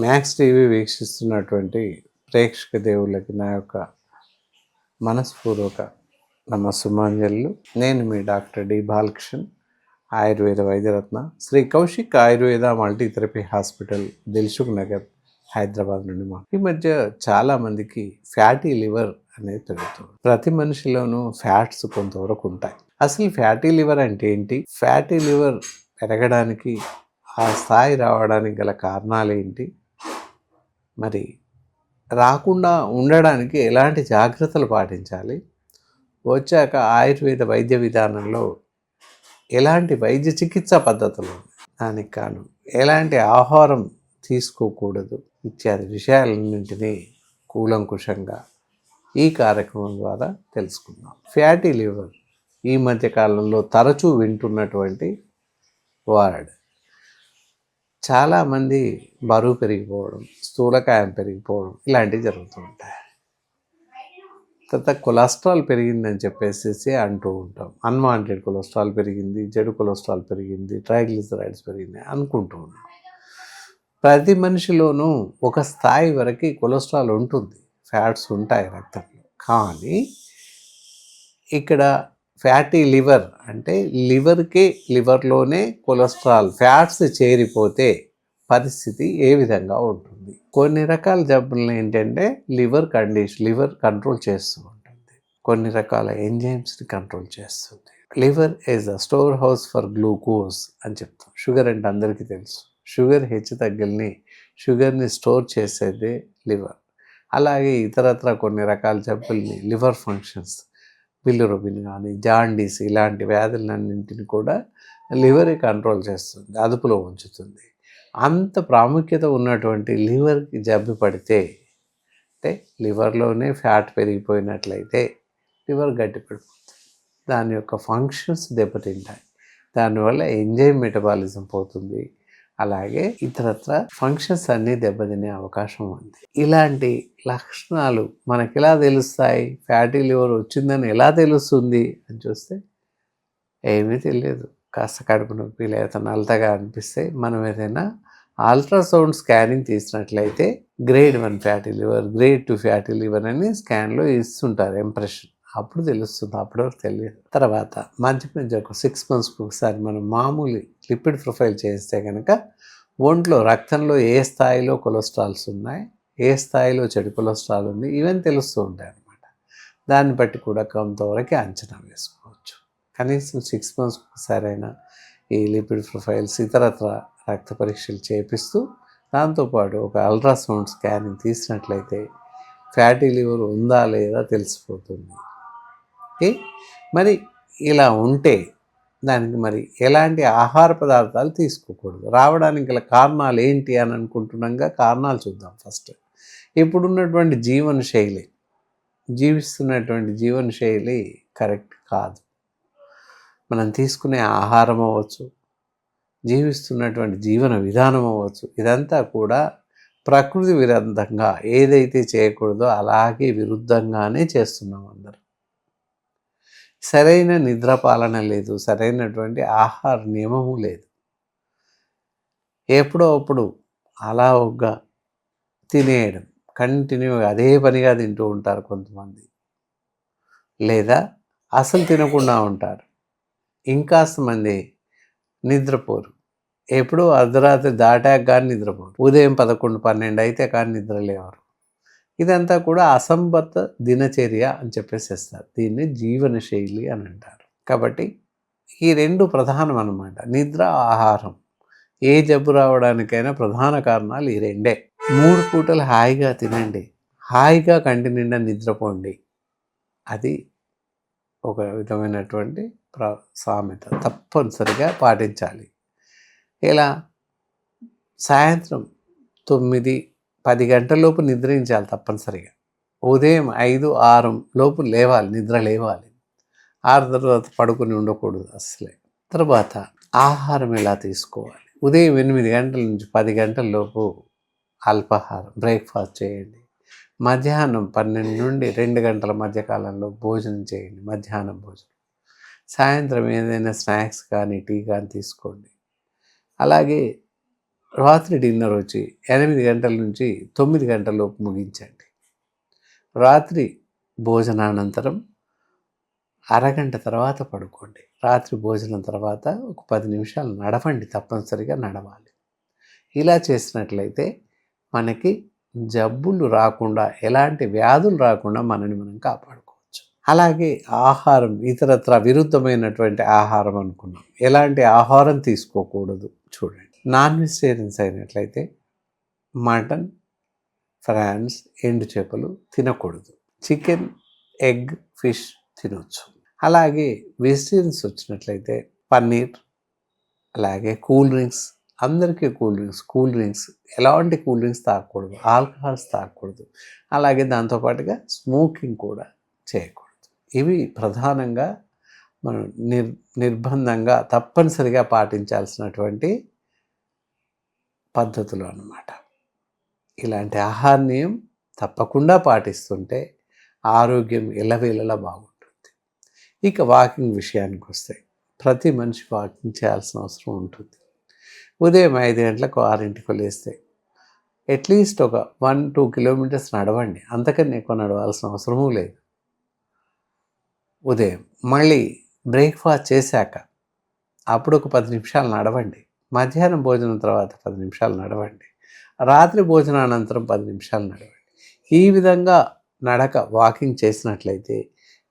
Max TV వీక్షిస్తున్నటువంటి ప్రేక్షక దేవుళ్ళకి నా యొక్క మనస్పూర్వక నమస్సుమాంజలు. నేను మీ డాక్టర్ డి బాలకృష్ణన్, ఆయుర్వేద వైద్యరత్న, శ్రీ కౌశిక్ ఆయుర్వేద మల్టీథెరపీ హాస్పిటల్, దిల్సుఖ్ నగర్, హైదరాబాద్ నుండి. ఈ మధ్య చాలామందికి ఫ్యాటీ లివర్ అనేది పెరుగుతుంది. ప్రతి మనిషిలోనూ ఫ్యాట్స్ కొంతవరకు ఉంటాయి. అసలు ఫ్యాటీ లివర్ అంటే ఏంటి? ఫ్యాటీ లివర్ పెరగడానికి, ఆ స్థాయి రావడానికి గల కారణాలు ఏంటి? మరి రాకుండా ఉండడానికి ఎలాంటి జాగ్రత్తలు పాటించాలి? వచ్చాక ఆయుర్వేద వైద్య విధానంలో ఎలాంటి వైద్య చికిత్సా పద్ధతులు, దానికి కాను ఎలాంటి ఆహారం తీసుకోకూడదు ఇత్యాది విషయాలన్నింటినీ కూలంకుషంగా ఈ కార్యక్రమం ద్వారా తెలుసుకుందాం. ఫ్యాటీ లివర్ ఈ మధ్యకాలంలో తరచూ వింటున్నటువంటి వర్డ్. చాలామంది బరువు పెరిగిపోవడం, స్థూలకాయం పెరిగిపోవడం ఇలాంటివి జరుగుతూ ఉంటాయి. తర్వాత కొలెస్ట్రాల్ పెరిగిందని చెప్పేసి అంటూ ఉంటాం. అన్వాంటెడ్ కొలెస్ట్రాల్ పెరిగింది, చెడు కొలెస్ట్రాల్ పెరిగింది, ట్రైగ్లిసరైడ్స్ పెరిగింది అనుకుంటూ ఉన్నాం. ప్రతి మనిషిలోనూ ఒక స్థాయి వరకు కొలెస్ట్రాల్ ఉంటుంది, ఫ్యాట్స్ ఉంటాయి రక్తంలో. కానీ ఇక్కడ ఫ్యాటీ లివర్ అంటే లివర్లోనే కొలెస్ట్రాల్ ఫ్యాట్స్ చేరిపోతే పరిస్థితి ఏ విధంగా ఉంటుంది? కొన్ని రకాల జబ్బులు ఏంటంటే లివర్ కంట్రోల్ చేస్తూ ఉంటుంది, కొన్ని రకాల ఎంజైమ్స్ని కంట్రోల్ చేస్తుంది. Liver is a store house for glucose అని చెప్తాం. షుగర్ అంటే అందరికీ తెలుసు. షుగర్ షుగర్ని స్టోర్ చేసేదే లివర్. అలాగే ఇతరత్ర కొన్ని రకాల జబ్బుల్ని లివర్ ఫంక్షన్స్, బిలిరుబిన్ కానీ, జాండీస్ ఇలాంటి వ్యాధులన్నింటిని కూడా లివరే కంట్రోల్ చేస్తుంది, అదుపులో ఉంచుతుంది. అంత ప్రాముఖ్యత ఉన్నటువంటి లివర్కి జబ్బు పడితే, అంటే లివర్లోనే ఫ్యాట్ పెరిగిపోయినట్లయితే లివర్ గట్టిపడిపోతుంది, దాని యొక్క ఫంక్షన్స్ దెబ్బతింటాయి. దానివల్ల ఎంజైమ్ మెటబాలిజం పోతుంది, అలాగే ఇతరత్ర ఫంక్షన్స్ అన్నీ దెబ్బతినే అవకాశం ఉంది. ఇలాంటి లక్షణాలు మనకి ఎలా తెలుస్తాయి? ఫ్యాటీ లివర్ వచ్చిందని ఎలా తెలుస్తుంది అని చూస్తే ఏమీ తెలియదు. కాస్త కడుపు నొప్పి లేదా నలతగా అనిపిస్తే మనం ఏదైనా అల్ట్రాసౌండ్ స్కానింగ్ తీసినట్లయితే grade 1 fatty liver, grade 2 fatty liver అని స్కాన్లో ఇస్తుంటారు ఇంప్రెషన్. అప్పుడు తెలుస్తుంది, అప్పటివరకు తెలియదు. తర్వాత మధ్య ఒక 6 monthsకి ఒకసారి మనం మామూలు లిపిడ్ ప్రొఫైల్ చేస్తే కనుక ఒంట్లో రక్తంలో ఏ స్థాయిలో కొలెస్ట్రాల్స్ ఉన్నాయి, ఏ స్థాయిలో చెడు కొలెస్ట్రాల్ ఉంది, ఇవన్నీ తెలుస్తూ ఉంటాయి అన్నమాట. దాన్ని బట్టి కూడా కొంతవరకు అంచనా వేసుకోవచ్చు. కనీసం 6 monthsకి ఒకసారి అయినా ఈ లిపిడ్ ప్రొఫైల్స్, ఇతరత్ర రక్త పరీక్షలు చేపిస్తూ దాంతోపాటు ఒక అల్ట్రాసౌండ్ స్కానింగ్ తీసినట్లయితే ఫ్యాటీ లివర్ ఉందా లేదా తెలిసిపోతుంది. ఓకే, మరి ఇలా ఉంటే దానికి మరి ఎలాంటి ఆహార పదార్థాలు తీసుకోకూడదు, రావడానికి గల కారణాలు ఏంటి అని అనుకుంటున్నాగా కారణాలు చూద్దాం. ఫస్ట్, ఇప్పుడున్నటువంటి జీవిస్తున్నటువంటి జీవన శైలి కరెక్ట్ కాదు. మనం తీసుకునే ఆహారం అవ్వచ్చు, జీవిస్తున్నటువంటి జీవన విధానం అవ్వచ్చు, ఇదంతా కూడా ప్రకృతి విరుద్ధంగా ఏదైతే చేయకూడదో అలాగే విరుద్ధంగానే చేస్తున్నాం అందరం. సరైన నిద్రపాలన లేదు, సరైనటువంటి ఆహార నియమము లేదు. ఎప్పుడో అప్పుడు అలా ఒగ్గా తినేయడం, కంటిన్యూగా అదే పనిగా తింటూ ఉంటారు కొంతమంది, లేదా అసలు తినకుండా ఉంటారు. ఇంకాస్త మంది నిద్రపోరు, ఎప్పుడూ అర్ధరాత్రి దాటాక కానీ నిద్రపోరు, ఉదయం 11, 12 అయితే కానీ నిద్రలేవారు. ఇదంతా కూడా అసంబద్ధ దినచర్య అని చెప్పేసేస్తారు. దీన్ని జీవన శైలి అని అంటారు. కాబట్టి ఈ రెండు ప్రధానం అన్నమాట. నిద్ర, ఆహారం ఏ జబ్బు రావడానికైనా ప్రధాన కారణాలు ఈ రెండే. 3 పూటలు హాయిగా తినండి, హాయిగా కంటి నిండా నిద్రపోండి. అది ఒక విధమైనటువంటి సామెత, తప్పనిసరిగా పాటించాలి. ఇలా సాయంత్రం 9, 10 గంటలలోపు నిద్రించాలి తప్పనిసరిగా. ఉదయం 5, 6 లోపు లేవాలి, నిద్ర లేవాలి. 6 తర్వాత పడుకొని ఉండకూడదు అసలే. తర్వాత ఆహారం ఎలా తీసుకోవాలి? ఉదయం 8 గంటల నుంచి 10 గంటల లోపు అల్పాహారం, బ్రేక్ఫాస్ట్ చేయండి. మధ్యాహ్నం 12 నుండి 2 గంటల మధ్యకాలంలో భోజనం చేయండి, మధ్యాహ్నం భోజనం. సాయంత్రం ఏదైనా స్నాక్స్ కానీ టీ కానీ తీసుకోండి. అలాగే రాత్రి డిన్నర్ వచ్చి 8 గంటల నుంచి 9 గంటల లోపు ముగించండి. రాత్రి భోజనానంతరం అరగంట తర్వాత పడుకోండి. రాత్రి భోజనం తర్వాత ఒక 10 నిమిషాలు నడవండి, తప్పనిసరిగా నడవాలి. ఇలా చేసినట్లయితే మనకి జబ్బులు రాకుండా, ఎలాంటి వ్యాధులు రాకుండా మనని మనం కాపాడుకోవచ్చు. అలాగే ఆహారం, ఇతరత్ర విరుద్ధమైనటువంటి ఆహారం అనుకున్నాం. ఎలాంటి ఆహారం తీసుకోకూడదు చూడండి. నాన్ వెజిటేరియన్స్ అయినట్లయితే మటన్, ఫ్రాన్స్, ఎండు చేపలు తినకూడదు. చికెన్, ఎగ్, ఫిష్ తినొచ్చు. అలాగే వెజిటేరియన్స్ వచ్చినట్లయితే పన్నీర్, అలాగే కూల్ డ్రింక్స్, అందరికీ కూల్ డ్రింక్స్ ఎలాంటి కూల్ డ్రింక్స్ తాగకూడదు, ఆల్కహాల్స్ తాగకూడదు. అలాగే దాంతోపాటుగా స్మోకింగ్ కూడా చేయకూడదు. ఇవి ప్రధానంగా మనం నిర్బంధంగా తప్పనిసరిగా పాటించాల్సినటువంటి పద్ధతులు అన్నమాట. ఇలాంటి ఆహార నియమం తప్పకుండా పాటిస్తుంటే ఆరోగ్యం ఎల్లవేళలా బాగుంటుంది. ఇక వాకింగ్ విషయానికి వస్తే ప్రతి మనిషి వాకింగ్ చేయాల్సిన అవసరం ఉంటుంది. ఉదయం 5 గంటలకు 6ంటికి లేస్తే అట్లీస్ట్ ఒక 1-2 కిలోమీటర్స్ నడవండి. అంతకన్నా ఎక్కువ నడవాల్సిన అవసరమూ లేదు. ఉదయం మళ్ళీ బ్రేక్ఫాస్ట్ చేశాక అప్పుడు ఒక 10 నిమిషాలు నడవండి. మధ్యాహ్నం భోజనం తర్వాత 10 నిమిషాలు నడవండి. రాత్రి భోజనానంతరం 10 నిమిషాలు నడవండి. ఈ విధంగా వాకింగ్ చేసినట్లయితే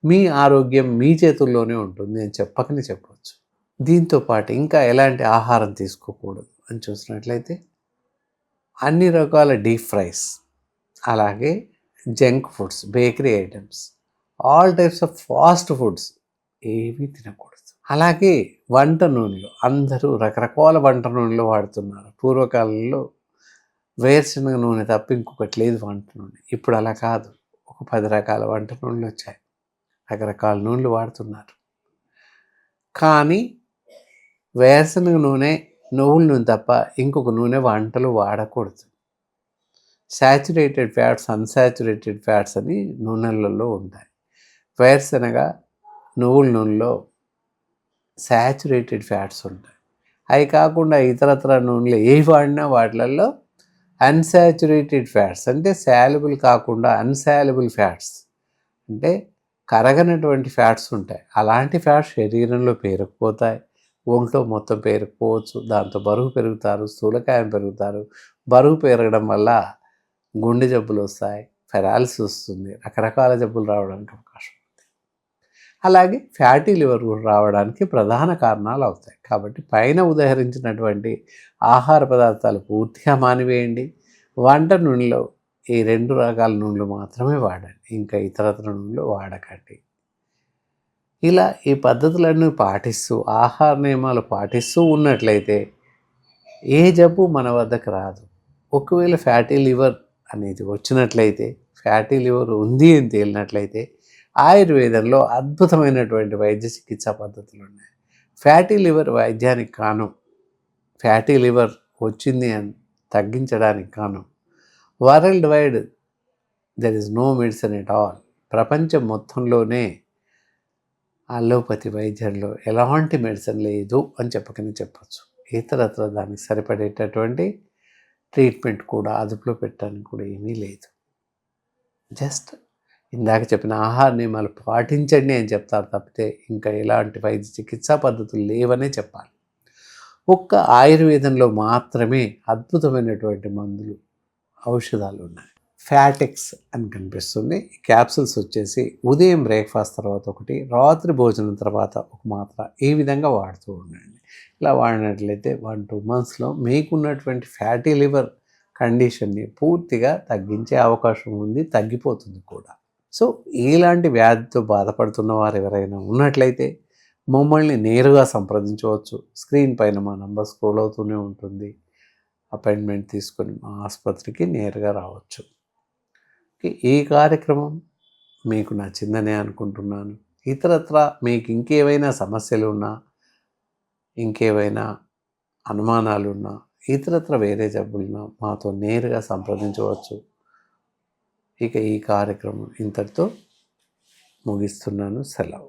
మీ ఆరోగ్యం మీ చేతుల్లోనే ఉంటుంది అని చెప్పకనే చెప్పవచ్చు. దీంతోపాటు ఇంకా ఎలాంటి ఆహారం తీసుకోకూడదు అని చూసినట్లయితే అన్ని రకాల డీప్ ఫ్రైస్, అలాగే junk foods, bakery items, all types of fast foods ఏవి తినకూడదు. అలాగే వంట నూనెలు, అందరూ రకరకాల వంట నూనెలు వాడుతున్నారు. పూర్వకాలంలో వేరుశనగ నూనె తప్ప ఇంకొకటి లేదు వంట నూనె. ఇప్పుడు అలా కాదు. ఒక 10 రకాల వంట నూనెలు వచ్చాయి. రకరకాల నూనెలు వాడుతున్నారు. కానీ వేరుశనగ నూనె, నువ్వుల నూనె తప్ప ఇంకొక నూనె వంటలు వాడకూడదు. శాచురేటెడ్ ఫ్యాట్స్, అన్సాచురేటెడ్ ఫ్యాట్స్ అని నూనెలలో ఉంటాయి. వేరుశనగ, నువ్వుల నూనెలో శాచురేటెడ్ ఫ్యాట్స్ ఉంటాయి. అవి కాకుండా ఇతరత్ర నూనెలు ఏవి వాడినా వాటిలలో అన్సాచురేటెడ్ ఫ్యాట్స్, అంటే శాల్యుబుల్ కాకుండా అన్సాల్యుబుల్ ఫ్యాట్స్, అంటే కరగనటువంటి ఫ్యాట్స్ ఉంటాయి. అలాంటి ఫ్యాట్స్ శరీరంలో పేరుకుపోతాయి, ఒంట్లో మొత్తం పేరుకుపోవచ్చు. దాంతో బరువు పెరుగుతారు, స్థూలకాయం పెరుగుతారు. బరువు పెరగడం వల్ల గుండె జబ్బులు వస్తాయి, పెరాలిసిస్ వస్తుంది, రకరకాల జబ్బులు రావడానికి అవకాశం ఉంది. అలాగే ఫ్యాటీ లివర్ కూడా రావడానికి ప్రధాన కారణాలు అవుతాయి. కాబట్టి పైన ఉదహరించినటువంటి ఆహార పదార్థాలు పూర్తిగా మానివేయండి. వంట నూనెలో ఈ 2 రకాల నూనెలు మాత్రమే వాడండి, ఇంకా ఇతరత్ర నూనెలు వాడకండి. ఇలా ఈ పద్ధతులన్నీ పాటిస్తూ, ఆహార నియమాలు పాటిస్తూ ఉన్నట్లయితే ఏ జబ్బు మన వద్దకు రాదు. ఒకవేళ ఫ్యాటీ లివర్ అనేది వచ్చినట్లయితే, ఫ్యాటీ లివర్ ఉంది అని తేలినట్లయితే ఆయుర్వేదంలో అద్భుతమైనటువంటి వైద్య చికిత్సా పద్ధతులు ఉన్నాయి. ఫ్యాటీ లివర్ వైద్యానికి కాను, ఫ్యాటీ లివర్ వచ్చింది అని తగ్గించడానికి కాను world wide there is no medicine at all. ప్రపంచం మొత్తంలోనే అలోపతి వైద్యంలో ఎలాంటి మెడిసిన్ లేదు అని చెప్పకనే చెప్పచ్చు. ఇతరత్ర దానికి సరిపడేటటువంటి ట్రీట్మెంట్ కూడా అదుపులో పెట్టడానికి కూడా ఏమీ లేదు. జస్ట్ ఇందాక చెప్పిన ఆహార నియమాలు పాటించండి అని చెప్తారు తప్పితే ఇంకా ఎలాంటి వైద్య చికిత్సా పద్ధతులు లేవనే చెప్పాలి. ఒక్క ఆయుర్వేదంలో మాత్రమే అద్భుతమైనటువంటి మందులు, ఔషధాలు ఉన్నాయి. ఫ్యాటెక్స్ అని కనిపిస్తుంది. క్యాప్సూల్స్ వచ్చేసి ఉదయం బ్రేక్ఫాస్ట్ తర్వాత ఒకటి, రాత్రి భోజనం తర్వాత ఒక మాత్ర, ఈ విధంగా వాడుతూ ఉండండి. ఇలా వాడినట్లయితే 1-2 మంత్స్లో మీకున్నటువంటి ఫ్యాటీ లివర్ కండిషన్ని పూర్తిగా తగ్గించే అవకాశం ఉంది, తగ్గిపోతుంది కూడా. సో ఇలాంటి వ్యాధితో బాధపడుతున్న వారు ఎవరైనా ఉన్నట్లయితే మమ్మల్ని నేరుగా సంప్రదించవచ్చు. స్క్రీన్ పైన మా నంబర్ స్క్రోల్ అవుతూనే ఉంటుంది. అపాయింట్మెంట్ తీసుకొని మా ఆసుపత్రికి నేరుగా రావచ్చు. ఈ కార్యక్రమం మీకు నచ్చిందనే అనుకుంటున్నాను. ఇతరత్ర మీకు ఇంకేవైనా సమస్యలు ఉన్నా, ఇంకేవైనా అనుమానాలున్నా, ఇతరత్ర వేరే జబ్బులున్నా మాతో నేరుగా సంప్రదించవచ్చు. ఇక ఈ కార్యక్రమం ఇంతటితో ముగిస్తున్నాను. సెలవు.